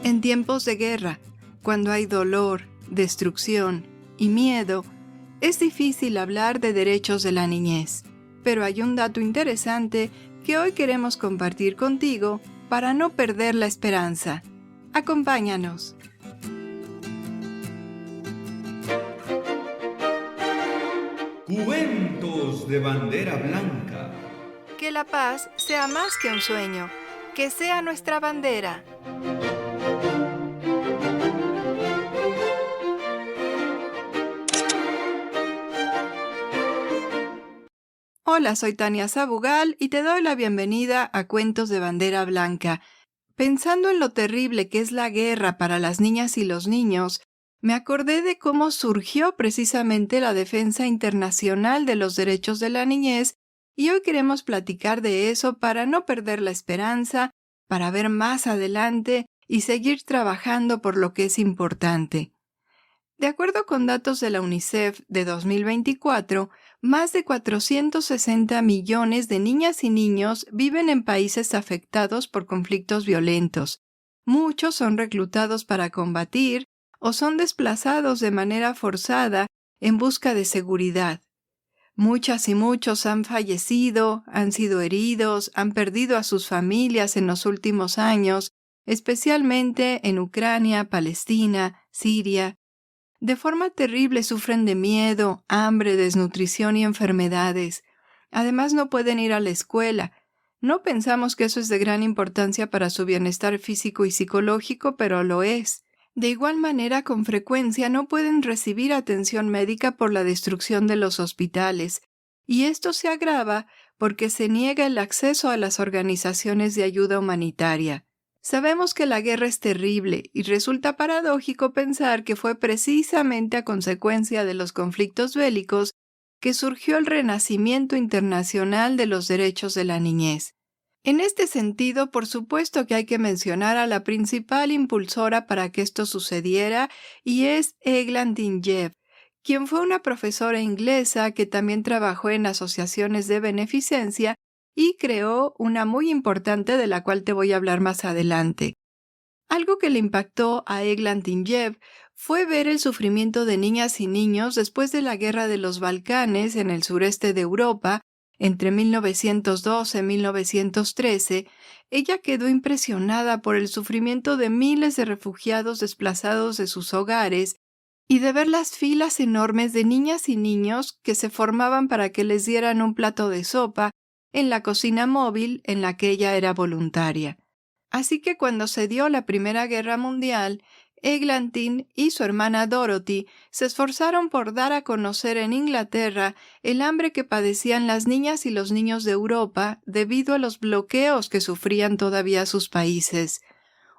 En tiempos de guerra, cuando hay dolor, destrucción y miedo, es difícil hablar de derechos de la niñez. Pero hay un dato interesante que hoy queremos compartir contigo para no perder la esperanza. Acompáñanos. Cuentos de bandera blanca. Que la paz sea más que un sueño, que sea nuestra bandera. Hola, soy Tania Sabugal y te doy la bienvenida a Cuentos de Bandera Blanca. Pensando en lo terrible que es la guerra para las niñas y los niños, me acordé de cómo surgió precisamente la defensa internacional de los derechos de la niñez y hoy queremos platicar de eso para no perder la esperanza, para ver más adelante y seguir trabajando por lo que es importante. De acuerdo con datos de la UNICEF de 2024, más de 460 millones de niñas y niños viven en países afectados por conflictos violentos. Muchos son reclutados para combatir o son desplazados de manera forzada en busca de seguridad. Muchas y muchos han fallecido, han sido heridos, han perdido a sus familias en los últimos años, especialmente en Ucrania, Palestina, Siria. De forma terrible sufren de miedo, hambre, desnutrición y enfermedades. Además no pueden ir a la escuela. No pensamos que eso es de gran importancia para su bienestar físico y psicológico, pero lo es. De igual manera, con frecuencia no pueden recibir atención médica por la destrucción de los hospitales. Y esto se agrava porque se niega el acceso a las organizaciones de ayuda humanitaria. Sabemos que la guerra es terrible y resulta paradójico pensar que fue precisamente a consecuencia de los conflictos bélicos que surgió el renacimiento internacional de los derechos de la niñez. En este sentido, por supuesto que hay que mencionar a la principal impulsora para que esto sucediera y es Eglantine Jebb, quien fue una profesora inglesa que también trabajó en asociaciones de beneficencia y creó una muy importante de la cual te voy a hablar más adelante. Algo que le impactó a Eglantine Jebb fue ver el sufrimiento de niñas y niños después de la Guerra de los Balcanes en el sureste de Europa, entre 1912 y 1913. Ella quedó impresionada por el sufrimiento de miles de refugiados desplazados de sus hogares y de ver las filas enormes de niñas y niños que se formaban para que les dieran un plato de sopa en la cocina móvil en la que ella era voluntaria. Así que cuando se dio la Primera Guerra Mundial, Eglantine y su hermana Dorothy se esforzaron por dar a conocer en Inglaterra el hambre que padecían las niñas y los niños de Europa debido a los bloqueos que sufrían todavía sus países.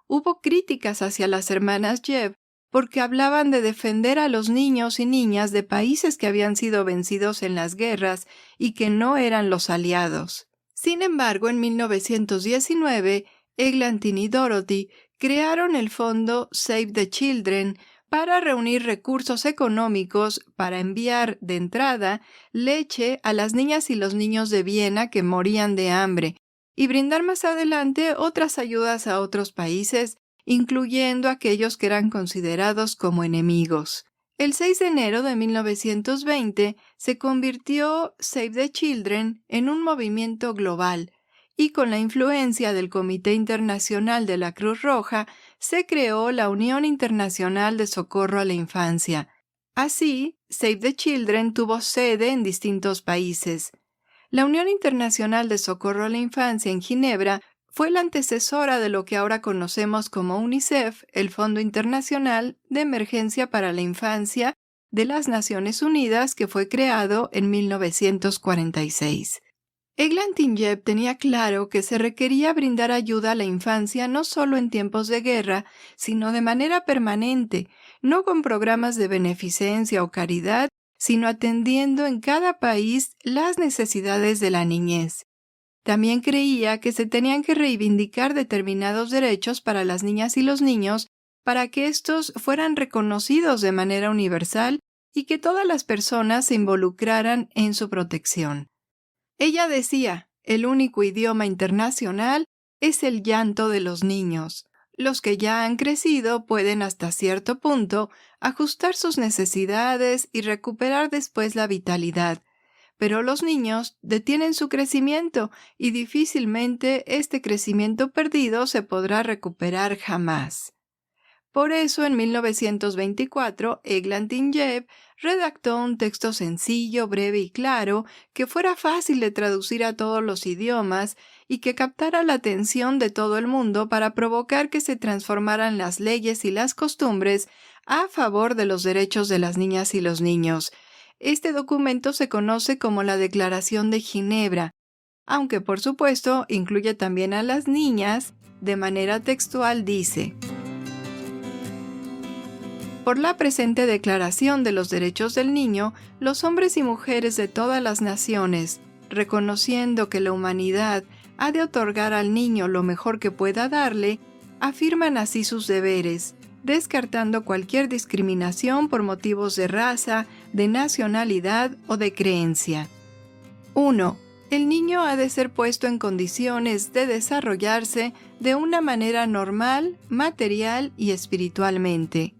Hubo críticas hacia las hermanas Jebb porque hablaban de defender a los niños y niñas de países que habían sido vencidos en las guerras y que no eran los aliados. Sin embargo, en 1919, Eglantine y Dorothy crearon el fondo Save the Children para reunir recursos económicos para enviar, de entrada, leche a las niñas y los niños de Viena que morían de hambre y brindar más adelante otras ayudas a otros países, incluyendo aquellos que eran considerados como enemigos. El 6 de enero de 1920 se convirtió Save the Children en un movimiento global y con la influencia del Comité Internacional de la Cruz Roja se creó la Unión Internacional de Socorro a la Infancia. Así, Save the Children tuvo sede en distintos países. La Unión Internacional de Socorro a la Infancia en Ginebra fue la antecesora de lo que ahora conocemos como UNICEF, el Fondo Internacional de Emergencia para la Infancia de las Naciones Unidas, que fue creado en 1946. Eglantine Jebb tenía claro que se requería brindar ayuda a la infancia no solo en tiempos de guerra, sino de manera permanente, no con programas de beneficencia o caridad, sino atendiendo en cada país las necesidades de la niñez. También creía que se tenían que reivindicar determinados derechos para las niñas y los niños para que estos fueran reconocidos de manera universal y que todas las personas se involucraran en su protección. Ella decía, el único idioma internacional es el llanto de los niños. Los que ya han crecido pueden hasta cierto punto ajustar sus necesidades y recuperar después la vitalidad, pero los niños detienen su crecimiento y difícilmente este crecimiento perdido se podrá recuperar jamás. Por eso, en 1924, Eglantin Jebb redactó un texto sencillo, breve y claro, que fuera fácil de traducir a todos los idiomas y que captara la atención de todo el mundo para provocar que se transformaran las leyes y las costumbres a favor de los derechos de las niñas y los niños. Este documento se conoce como la Declaración de Ginebra, aunque por supuesto incluye también a las niñas. De manera textual dice: por la presente Declaración de los Derechos del Niño, los hombres y mujeres de todas las naciones, reconociendo que la humanidad ha de otorgar al niño lo mejor que pueda darle, afirman así sus deberes, descartando cualquier discriminación por motivos de raza, de nacionalidad o de creencia. 1. El niño ha de ser puesto en condiciones de desarrollarse de una manera normal, material y espiritualmente.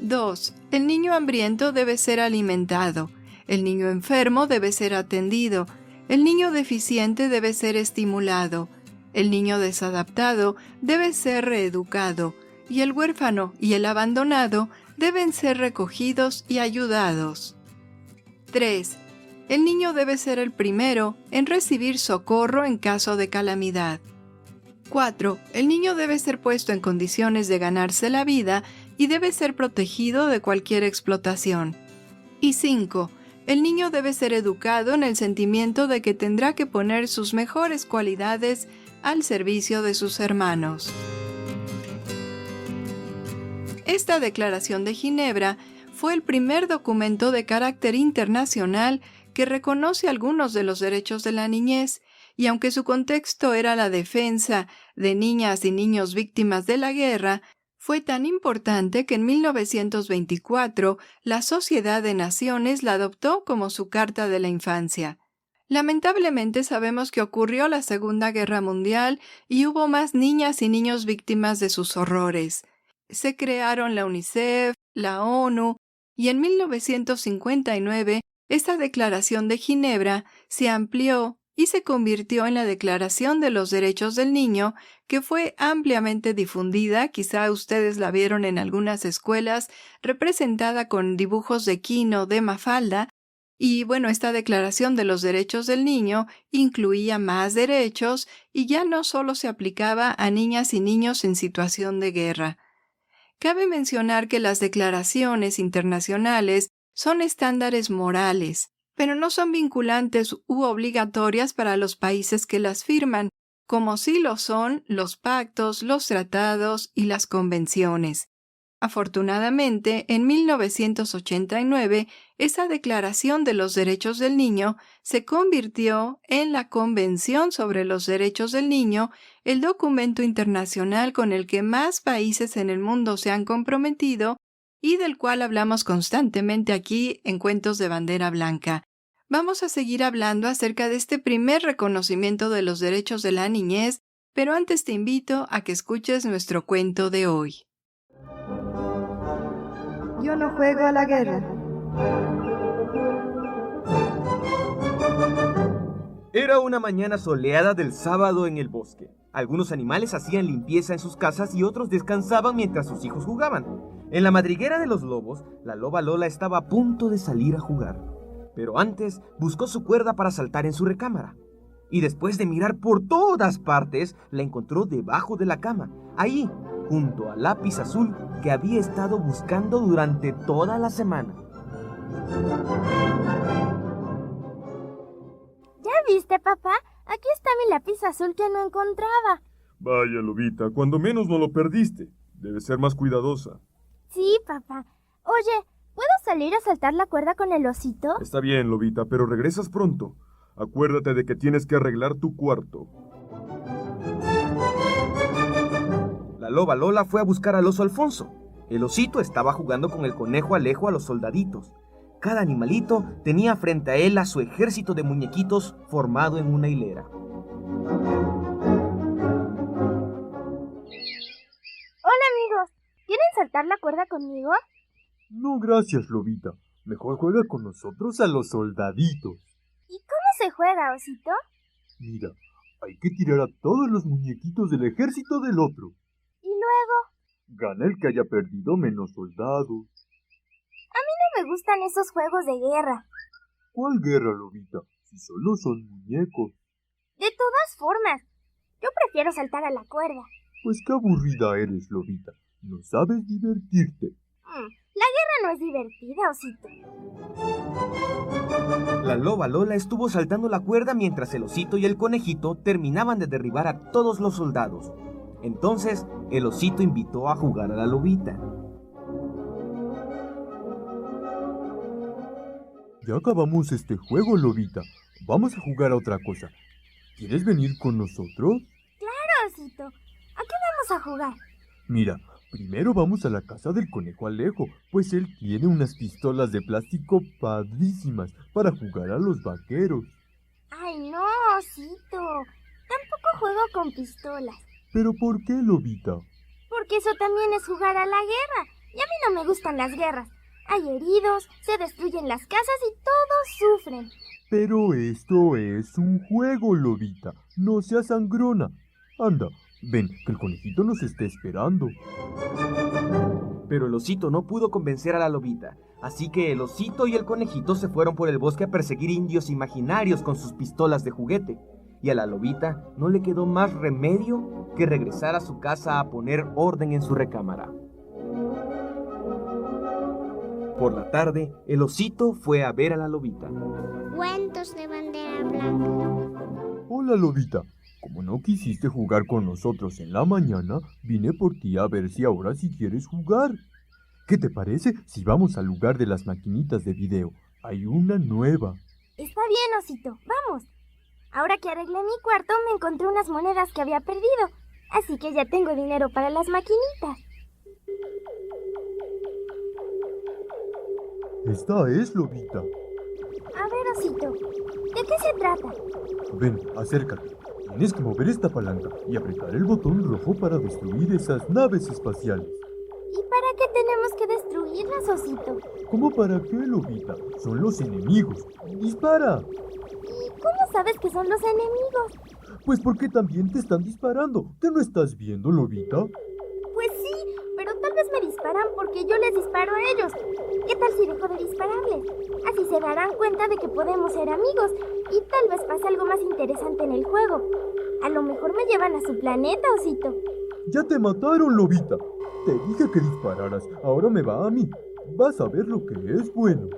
2. El niño hambriento debe ser alimentado. El niño enfermo debe ser atendido. El niño deficiente debe ser estimulado. El niño desadaptado debe ser reeducado. Y el huérfano y el abandonado deben ser recogidos y ayudados. 3. El niño debe ser el primero en recibir socorro en caso de calamidad. 4. El niño debe ser puesto en condiciones de ganarse la vida y debe ser protegido de cualquier explotación. Y 5. El niño debe ser educado en el sentimiento de que tendrá que poner sus mejores cualidades al servicio de sus hermanos. Esta Declaración de Ginebra fue el primer documento de carácter internacional que reconoce algunos de los derechos de la niñez, y aunque su contexto era la defensa de niñas y niños víctimas de la guerra, fue tan importante que en 1924 la Sociedad de Naciones la adoptó como su Carta de la Infancia. Lamentablemente sabemos que ocurrió la Segunda Guerra Mundial y hubo más niñas y niños víctimas de sus horrores. Se crearon la UNICEF, la ONU, y en 1959 esta Declaración de Ginebra se amplió y se convirtió en la Declaración de los Derechos del Niño, que fue ampliamente difundida. Quizá ustedes la vieron en algunas escuelas, representada con dibujos de Quino, de Mafalda, y bueno, esta Declaración de los Derechos del Niño incluía más derechos y ya no solo se aplicaba a niñas y niños en situación de guerra. Cabe mencionar que las declaraciones internacionales son estándares morales, pero no son vinculantes u obligatorias para los países que las firman, como sí lo son los pactos, los tratados y las convenciones. Afortunadamente, en 1989, esa Declaración de los Derechos del Niño se convirtió en la Convención sobre los Derechos del Niño, el documento internacional con el que más países en el mundo se han comprometido y del cual hablamos constantemente aquí en Cuentos de Bandera Blanca. Vamos a seguir hablando acerca de este primer reconocimiento de los derechos de la niñez, pero antes te invito a que escuches nuestro cuento de hoy. Yo no juego a la guerra. Era una mañana soleada del sábado en el bosque. Algunos animales hacían limpieza en sus casas y otros descansaban mientras sus hijos jugaban. En la madriguera de los lobos, la loba Lola estaba a punto de salir a jugar. Pero antes buscó su cuerda para saltar en su recámara. Y después de mirar por todas partes, la encontró debajo de la cama, ahí, junto al lápiz azul que había estado buscando durante toda la semana. ¿Ya viste, papá? Aquí está mi lápiz azul que no encontraba. Vaya, Lobita, cuando menos no lo perdiste. Debes ser más cuidadosa. Sí, papá. Oye, ¿puedo salir a saltar la cuerda con el osito? Está bien, Lobita, pero regresas pronto. Acuérdate de que tienes que arreglar tu cuarto. La loba Lola fue a buscar al oso Alfonso. El osito estaba jugando con el conejo Alejo a los soldaditos. Cada animalito tenía frente a él a su ejército de muñequitos formado en una hilera. saltar la cuerda conmigo? No, gracias, Lobita. Mejor juega con nosotros a los soldaditos. ¿Y cómo se juega, osito? Mira, hay que tirar a todos los muñequitos del ejército del otro. Y luego, Gana el que haya perdido menos soldados. no me gustan esos juegos de guerra. ¿Cuál guerra, Lobita? Si solo son muñecos. De todas formas, yo prefiero saltar a la cuerda. Pues qué aburrida eres, Lobita. No sabes divertirte. La guerra no es divertida, osito. La loba Lola estuvo saltando la cuerda mientras el osito y el conejito terminaban de derribar a todos los soldados. Entonces, el osito invitó a jugar a la lobita. Ya acabamos este juego, Lobita. Vamos a jugar a otra cosa. ¿Quieres venir con nosotros? Claro, osito. ¿A qué vamos a jugar? Mira, primero vamos a la casa del conejo Alejo, pues él tiene unas pistolas de plástico padrísimas para jugar a los vaqueros. Ay, no, osito. Tampoco juego con pistolas. ¿Pero por qué, Lobita? Porque eso también es jugar a la guerra. Y a mí no me gustan las guerras. Hay heridos, se destruyen las casas y todos sufren. Pero esto es un juego, Lobita. No seas sangrona. Anda, ven, que el conejito nos está esperando. Pero el osito no pudo convencer a la lobita, así que el osito y el conejito se fueron por el bosque a perseguir indios imaginarios con sus pistolas de juguete. Y a la lobita no le quedó más remedio que regresar a su casa a poner orden en su recámara. Por la tarde, el osito fue a ver a la lobita. Cuentos de bandera blanca. Hola, Lobita. Como no quisiste jugar con nosotros en la mañana, vine por ti a ver si ahora sí quieres jugar. ¿Qué te parece si vamos al lugar de las maquinitas de video? Hay una nueva. Está bien, osito. Vamos. Ahora que arreglé mi cuarto, me encontré unas monedas que había perdido. Así que ya tengo dinero para las maquinitas. Esta es, Lobita. A ver, osito, ¿de qué se trata? Ven, acércate. Tienes que mover esta palanca y apretar el botón rojo para destruir esas naves espaciales. ¿Y para qué tenemos que destruirlas, osito? ¿Cómo para qué, Lobita? Son los enemigos. ¡Dispara! ¿Y cómo sabes que son los enemigos? Pues porque también te están disparando. ¿Qué no estás viendo, Lobita? Pues sí, pero tal vez me disparan porque yo les disparo a ellos. ¿Qué tal si dejo de dispararles? Así se darán cuenta de que podemos ser amigos y tal vez pase algo más interesante en el juego. A lo mejor me llevan a su planeta, osito. ¡Ya te mataron, Lobita! Te dije que dispararas. Ahora me va a mí. Vas a ver lo que es bueno.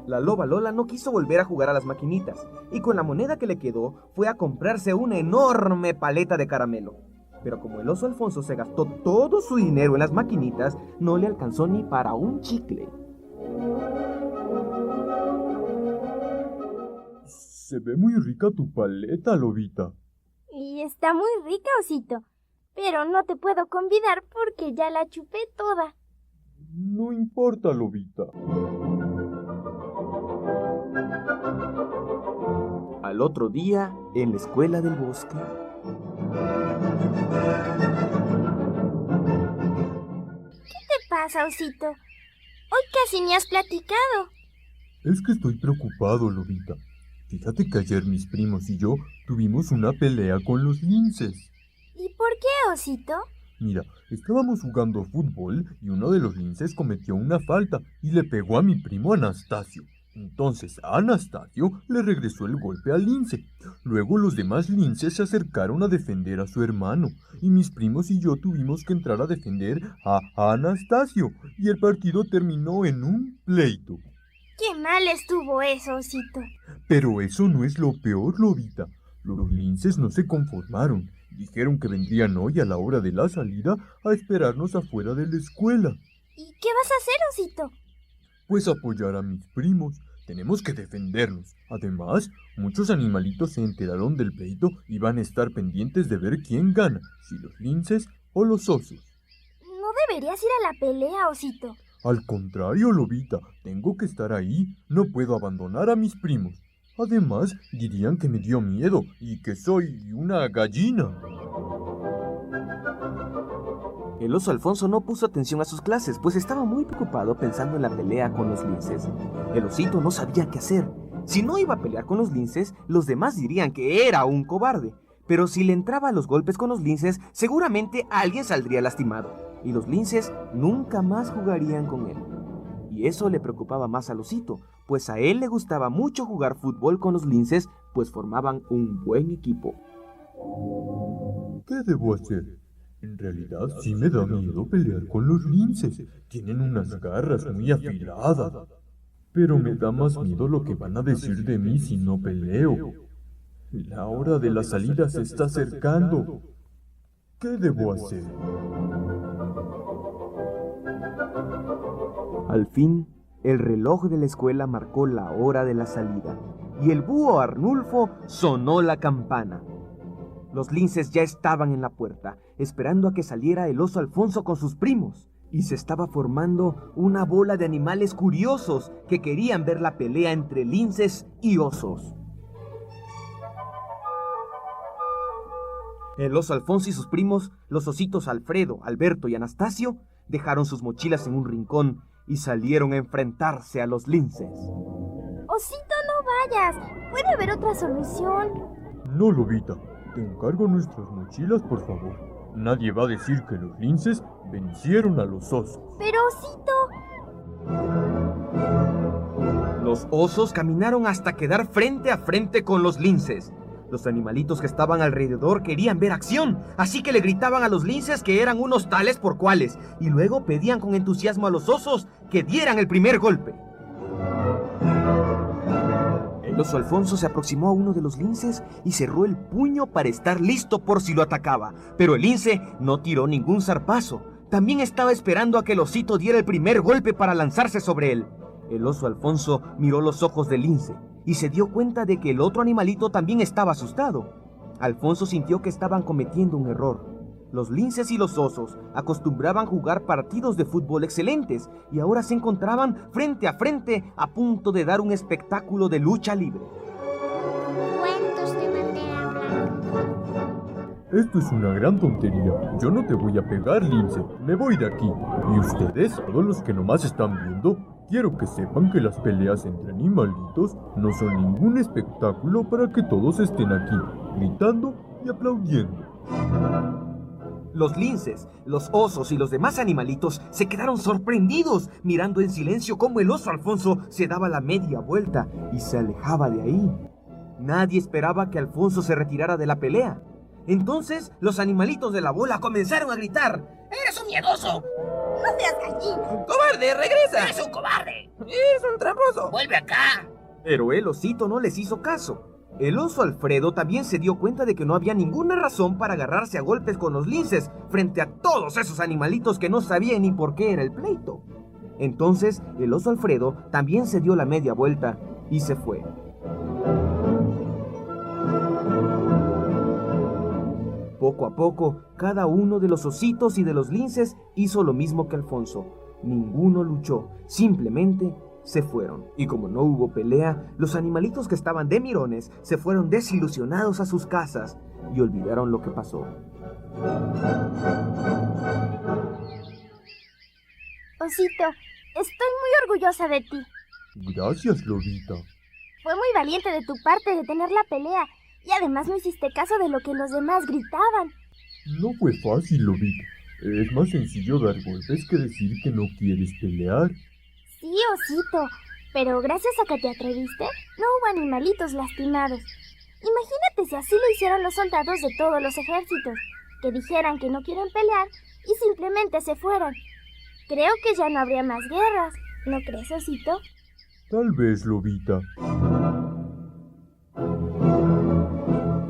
La loba Lola no quiso volver a jugar a las maquinitas y con la moneda que le quedó fue a comprarse una enorme paleta de caramelo. Pero como el oso Alfonso se gastó todo su dinero en las maquinitas, no le alcanzó ni para un chicle. Se ve muy rica tu paleta, Lobita. Y está muy rica, osito. Pero no te puedo convidar porque ya la chupé toda. No importa, Lobita. Al otro día, en la escuela del bosque. ¿Qué te pasa, osito? Hoy casi ni has platicado. Es que estoy preocupado, Lobita. Fíjate que ayer mis primos y yo tuvimos una pelea con los linces. ¿Y por qué, osito? Mira, estábamos jugando fútbol y uno de los linces cometió una falta y le pegó a mi primo Anastasio. Entonces a Anastasio le regresó el golpe al lince. Luego los demás linces se acercaron a defender a su hermano y mis primos y yo tuvimos que entrar a defender a Anastasio y el partido terminó en un pleito. Qué mal estuvo eso, osito. Pero eso no es lo peor, Lobita. Los linces no se conformaron. Dijeron que vendrían hoy a la hora de la salida a esperarnos afuera de la escuela. ¿Y qué vas a hacer, osito? Pues apoyar a mis primos. Tenemos que defendernos. Además, muchos animalitos se enteraron del pleito y van a estar pendientes de ver quién gana, si los linces o los osos. No deberías ir a la pelea, osito. Al contrario, Lobita, tengo que estar ahí. No puedo abandonar a mis primos. Además, dirían que me dio miedo y que soy una gallina. El oso Alfonso no puso atención a sus clases, pues estaba muy preocupado pensando en la pelea con los linces. El osito no sabía qué hacer. Si no iba a pelear con los linces, los demás dirían que era un cobarde. Pero si le entraba a los golpes con los linces, seguramente alguien saldría lastimado. Y los linces nunca más jugarían con él. Y eso le preocupaba más al osito, pues a él le gustaba mucho jugar fútbol con los linces, pues formaban un buen equipo. ¿Qué debo hacer? En realidad sí me da miedo pelear con los linces. Tienen unas garras muy afiladas. Pero me da más miedo lo que van a decir de mí si no peleo. La hora de la salida se está acercando. ¿Qué debo hacer? Al fin, el reloj de la escuela marcó la hora de la salida, y el búho Arnulfo sonó la campana. Los linces ya estaban en la puerta, esperando a que saliera el oso Alfonso con sus primos, y se estaba formando una bola de animales curiosos que querían ver la pelea entre linces y osos. El oso Alfonso y sus primos, los ositos Alfredo, Alberto y Anastasio, dejaron sus mochilas en un rincón y salieron a enfrentarse a los linces. Osito, no vayas. Puede haber otra solución. No, Lobita. Te encargo nuestras mochilas, por favor. Nadie va a decir que los linces vencieron a los osos. Pero, Osito... Los osos caminaron hasta quedar frente a frente con los linces. Los animalitos que estaban alrededor querían ver acción, así que le gritaban a los linces que eran unos tales por cuales, y luego pedían con entusiasmo a los osos que dieran el primer golpe. El oso Alfonso se aproximó a uno de los linces y cerró el puño para estar listo por si lo atacaba, pero el lince no tiró ningún zarpazo. También estaba esperando a que el osito diera el primer golpe para lanzarse sobre él. El oso Alfonso miró los ojos del lince y se dio cuenta de que el otro animalito también estaba asustado. Alfonso sintió que estaban cometiendo un error. Los linces y los osos acostumbraban jugar partidos de fútbol excelentes y ahora se encontraban frente a frente a punto de dar un espectáculo de lucha libre. Cuentos de bandera blanca. Esto es una gran tontería. Yo no te voy a pegar, lince. Me voy de aquí. Y ustedes, todos los que nomás están viendo, quiero que sepan que las peleas entre animalitos no son ningún espectáculo para que todos estén aquí, gritando y aplaudiendo. Los linces, los osos y los demás animalitos se quedaron sorprendidos, mirando en silencio cómo el oso Alfonso se daba la media vuelta y se alejaba de ahí. Nadie esperaba que Alfonso se retirara de la pelea. Entonces, los animalitos de la bola comenzaron a gritar: ¡Eres un miedoso! ¡No seas gallina! ¡Cobarde, regresa! ¡Eres un cobarde! ¡Eres un tramposo! ¡Vuelve acá! Pero el osito no les hizo caso. El oso Alfredo también se dio cuenta de que no había ninguna razón para agarrarse a golpes con los linces frente a todos esos animalitos que no sabían ni por qué era el pleito. Entonces, el oso Alfredo también se dio la media vuelta y se fue. Poco a poco, cada uno de los ositos y de los linces hizo lo mismo que Alfonso. Ninguno luchó, simplemente se fueron. Y como no hubo pelea, los animalitos que estaban de mirones se fueron desilusionados a sus casas y olvidaron lo que pasó. Osito, estoy muy orgullosa de ti. Gracias, Lobita. Fue muy valiente de tu parte detener la pelea. Y además no hiciste caso de lo que los demás gritaban. No fue fácil, Lobita. Es más sencillo dar golpes que decir que no quieres pelear. Sí, Osito, pero gracias a que te atreviste, no hubo animalitos lastimados. Imagínate si así lo hicieron los soldados de todos los ejércitos, que dijeran que no quieren pelear y simplemente se fueran. Creo que ya no habría más guerras, ¿no crees, Osito? Tal vez, Lobita.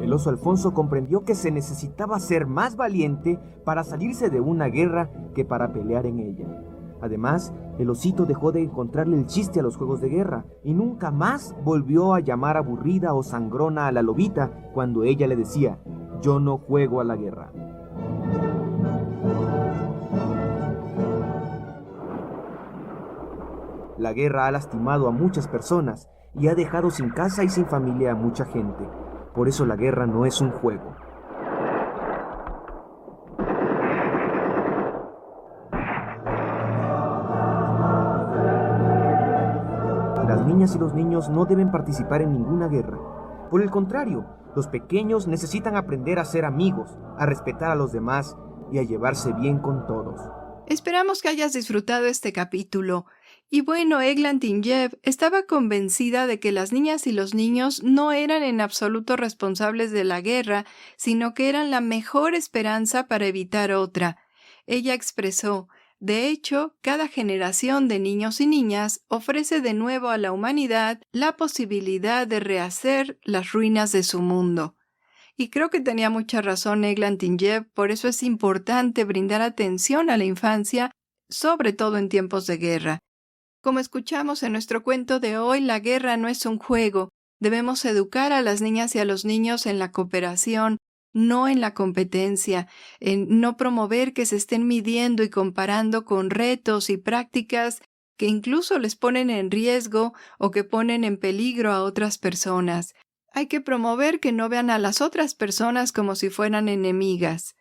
El oso Alfonso comprendió que se necesitaba ser más valiente para salirse de una guerra que para pelear en ella. Además, el osito dejó de encontrarle el chiste a los juegos de guerra y nunca más volvió a llamar aburrida o sangrona a la lobita cuando ella le decía: yo no juego a la guerra. La guerra ha lastimado a muchas personas y ha dejado sin casa y sin familia a mucha gente. Por eso la guerra no es un juego. niñas y los niños no deben participar en ninguna guerra. Por el contrario, los pequeños necesitan aprender a ser amigos, a respetar a los demás y a llevarse bien con todos. Esperamos que hayas disfrutado este capítulo. Y bueno, Eglantyne estaba convencida de que las niñas y los niños no eran en absoluto responsables de la guerra, sino que eran la mejor esperanza para evitar otra. Ella expresó: de hecho, cada generación de niños y niñas ofrece de nuevo a la humanidad la posibilidad de rehacer las ruinas de su mundo. Y creo que tenía mucha razón Eglantyne, por eso es importante brindar atención a la infancia, sobre todo en tiempos de guerra. Como escuchamos en nuestro cuento de hoy, la guerra no es un juego. Debemos educar a las niñas y a los niños en la cooperación, no en la competencia, en no promover que se estén midiendo y comparando con retos y prácticas que incluso les ponen en riesgo o que ponen en peligro a otras personas. Hay que promover que no vean a las otras personas como si fueran enemigas.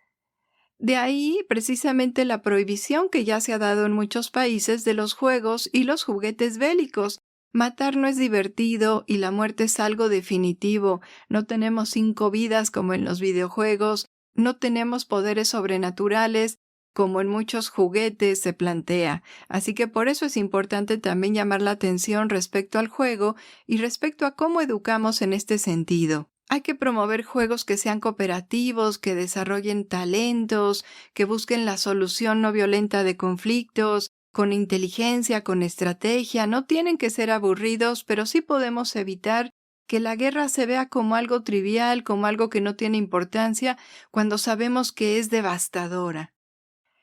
De ahí, precisamente, la prohibición que ya se ha dado en muchos países de los juegos y los juguetes bélicos. Matar no es divertido y la muerte es algo definitivo. No tenemos 5 vidas como en los videojuegos, no tenemos poderes sobrenaturales como en muchos juguetes se plantea. Así que por eso es importante también llamar la atención respecto al juego y respecto a cómo educamos en este sentido. Hay que promover juegos que sean cooperativos, que desarrollen talentos, que busquen la solución no violenta de conflictos, con inteligencia, con estrategia. No tienen que ser aburridos, pero sí podemos evitar que la guerra se vea como algo trivial, como algo que no tiene importancia, cuando sabemos que es devastadora.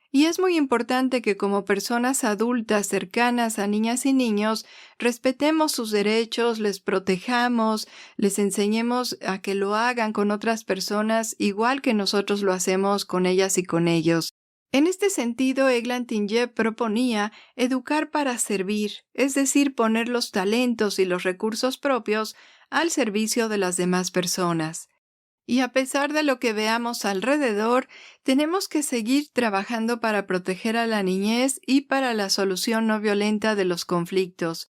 Y es muy importante que como personas adultas cercanas a niñas y niños, respetemos sus derechos, les protejamos, les enseñemos a que lo hagan con otras personas igual que nosotros lo hacemos con ellas y con ellos. En este sentido, Eglantyne proponía educar para servir, es decir, poner los talentos y los recursos propios al servicio de las demás personas. Y a pesar de lo que veamos alrededor, tenemos que seguir trabajando para proteger a la niñez y para la solución no violenta de los conflictos.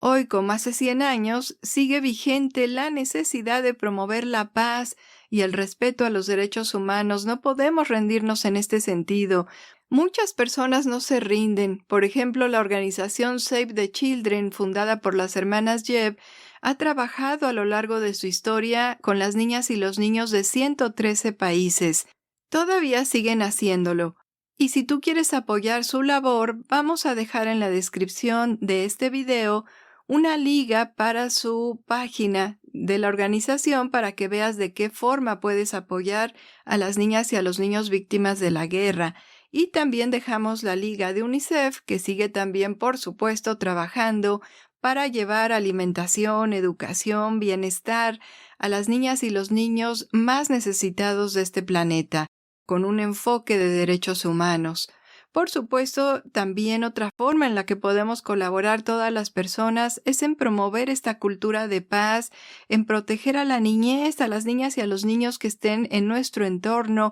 Hoy, como hace 100 años, sigue vigente la necesidad de promover la paz y el respeto a los derechos humanos. No podemos rendirnos en este sentido. Muchas personas no se rinden. Por ejemplo, la organización Save the Children, fundada por las hermanas Jebb, ha trabajado a lo largo de su historia con las niñas y los niños de 113 países. Todavía siguen haciéndolo. Y si tú quieres apoyar su labor, vamos a dejar en la descripción de este video una liga para su página de la organización para que veas de qué forma puedes apoyar a las niñas y a los niños víctimas de la guerra. Y también dejamos la liga de UNICEF, que sigue también, por supuesto, trabajando para llevar alimentación, educación, bienestar a las niñas y los niños más necesitados de este planeta, con un enfoque de derechos humanos. Por supuesto, también otra forma en la que podemos colaborar todas las personas es en promover esta cultura de paz, en proteger a la niñez, a las niñas y a los niños que estén en nuestro entorno,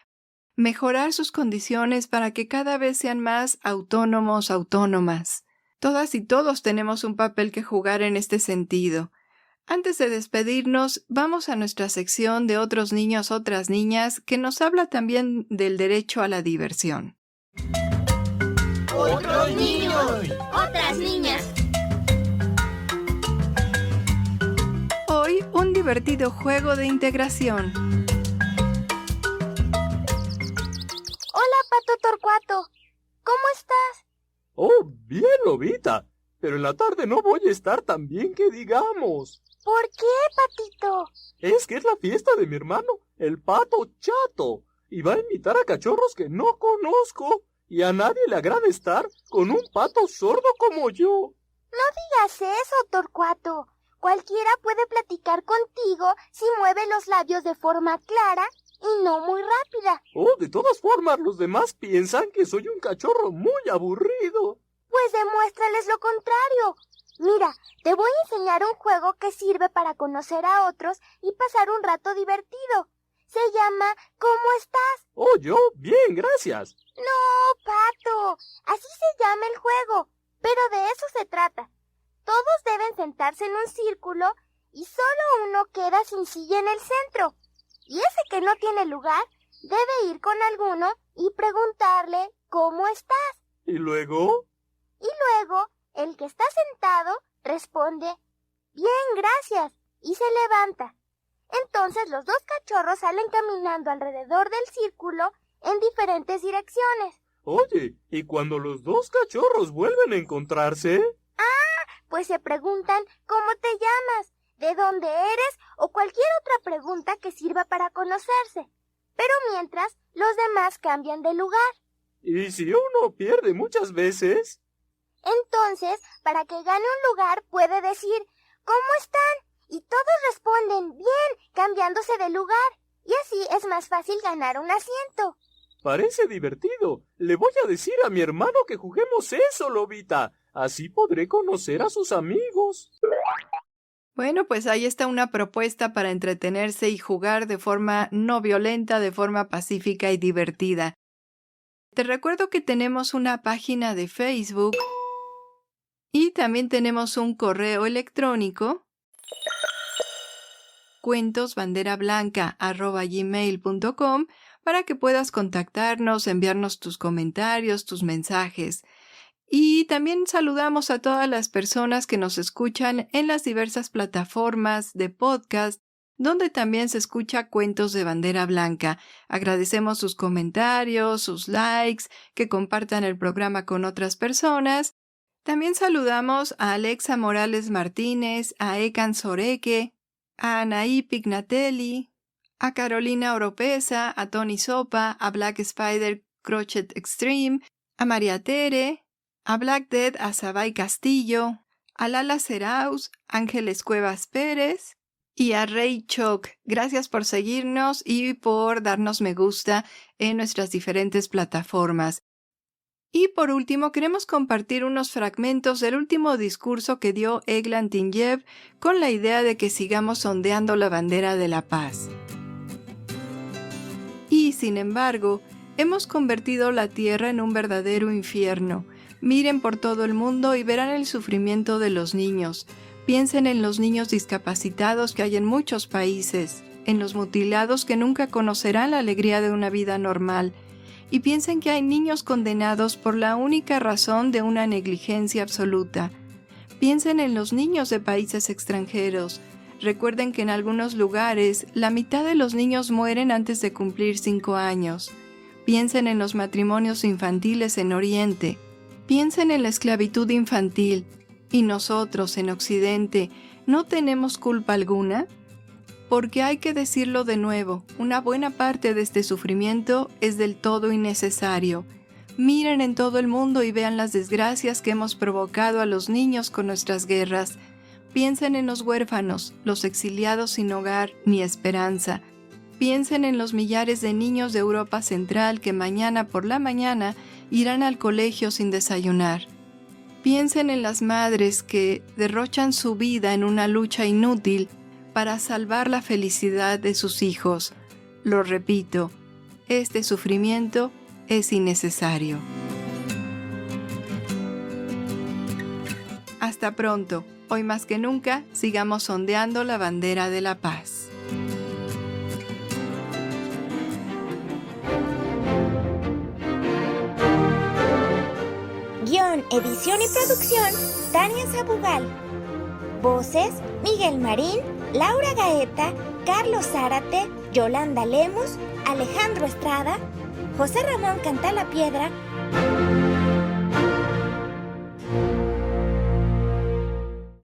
mejorar sus condiciones para que cada vez sean más autónomos, autónomas. Todas y todos tenemos un papel que jugar en este sentido. Antes de despedirnos, vamos a nuestra sección de Otros niños, otras niñas, que nos habla también del derecho a la diversión. ¡Otros niños! Otras niñas. Hoy, un divertido juego de integración. Hola, Pato Torcuato. ¿Cómo estás? Oh, bien, Lobita. Pero en la tarde no voy a estar tan bien que digamos. ¿Por qué, Patito? Es que es la fiesta de mi hermano, el Pato Chato. Y va a invitar a cachorros que no conozco. Y a nadie le agrada estar con un pato sordo como yo. No digas eso, Torcuato. Cualquiera puede platicar contigo si mueve los labios de forma clara y no muy rápida. Oh, de todas formas, los demás piensan que soy un cachorro muy aburrido. Pues demuéstrales lo contrario. Mira, te voy a enseñar un juego que sirve para conocer a otros y pasar un rato divertido. Se llama ¿Cómo estás? Oh, yo, bien, gracias. No, Pato, así se llama el juego, pero de eso se trata. todos deben sentarse en un círculo y solo uno queda sin silla en el centro. Y ese que no tiene lugar debe ir con alguno y preguntarle ¿cómo estás? ¿Y luego? Y luego, el que está sentado responde bien, gracias, y se levanta. Entonces los dos cachorros salen caminando alrededor del círculo en diferentes direcciones. Oye, ¿y cuando los dos cachorros vuelven a encontrarse? Pues se preguntan ¿cómo te llamas? ¿De dónde eres? O cualquier otra pregunta que sirva para conocerse. Pero mientras, los demás cambian de lugar. ¿Y si uno pierde muchas veces? Entonces, para que gane un lugar, puede decir ¿cómo están? Y todos responden bien, cambiándose de lugar. Y así es más fácil ganar un asiento. Parece divertido. Le voy a decir a mi hermano que juguemos eso, Lobita. Así podré conocer a sus amigos. Bueno, pues ahí está una propuesta para entretenerse y jugar de forma no violenta, de forma pacífica y divertida. Te recuerdo que tenemos una página de Facebook y también tenemos un correo electrónico, cuentosbanderablanca@gmail.com, para que puedas contactarnos, enviarnos tus comentarios, tus mensajes. Y también saludamos a todas las personas que nos escuchan en las diversas plataformas de podcast, donde también se escucha Cuentos de Bandera Blanca. Agradecemos sus comentarios, sus likes, que compartan el programa con otras personas. También saludamos a Alexa Morales Martínez, a Ekan Soreque, a Anaí Pignatelli, a Carolina Oropesa, a Tony Sopa, a Black Spider Crochet Extreme, a María Tere, a Black Dead, a Sabay Castillo, a Lala Seraus, Ángeles Cuevas Pérez y a Rey Choc. Gracias por seguirnos y por darnos me gusta en nuestras diferentes plataformas. Y por último, queremos compartir unos fragmentos del último discurso que dio Eglan Tinyev con la idea de que sigamos ondeando la bandera de la paz. Y, sin embargo, hemos convertido la tierra en un verdadero infierno. Miren por todo el mundo y verán el sufrimiento de los niños. Piensen en los niños discapacitados que hay en muchos países, en los mutilados que nunca conocerán la alegría de una vida normal. Y piensen que hay niños condenados por la única razón de una negligencia absoluta. Piensen en los niños de países extranjeros. Recuerden que en algunos lugares la mitad de los niños mueren antes de cumplir 5 años. Piensen en los matrimonios infantiles en Oriente. Piensen en la esclavitud infantil. ¿Y nosotros, en Occidente, no tenemos culpa alguna? Porque hay que decirlo de nuevo, una buena parte de este sufrimiento es del todo innecesario. Miren en todo el mundo y vean las desgracias que hemos provocado a los niños con nuestras guerras. Piensen en los huérfanos, los exiliados sin hogar ni esperanza. Piensen en los millares de niños de Europa Central que mañana por la mañana irán al colegio sin desayunar. Piensen en las madres que derrochan su vida en una lucha inútil para salvar la felicidad de sus hijos. Lo repito, este sufrimiento es innecesario. Hasta pronto. Hoy más que nunca, sigamos ondeando la bandera de la paz. Guión, edición y producción, Tania Sabugal. Voces, Miguel Marín, Laura Gaeta, Carlos Zárate, Yolanda Lemus, Alejandro Estrada, José Ramón Cantalapiedra,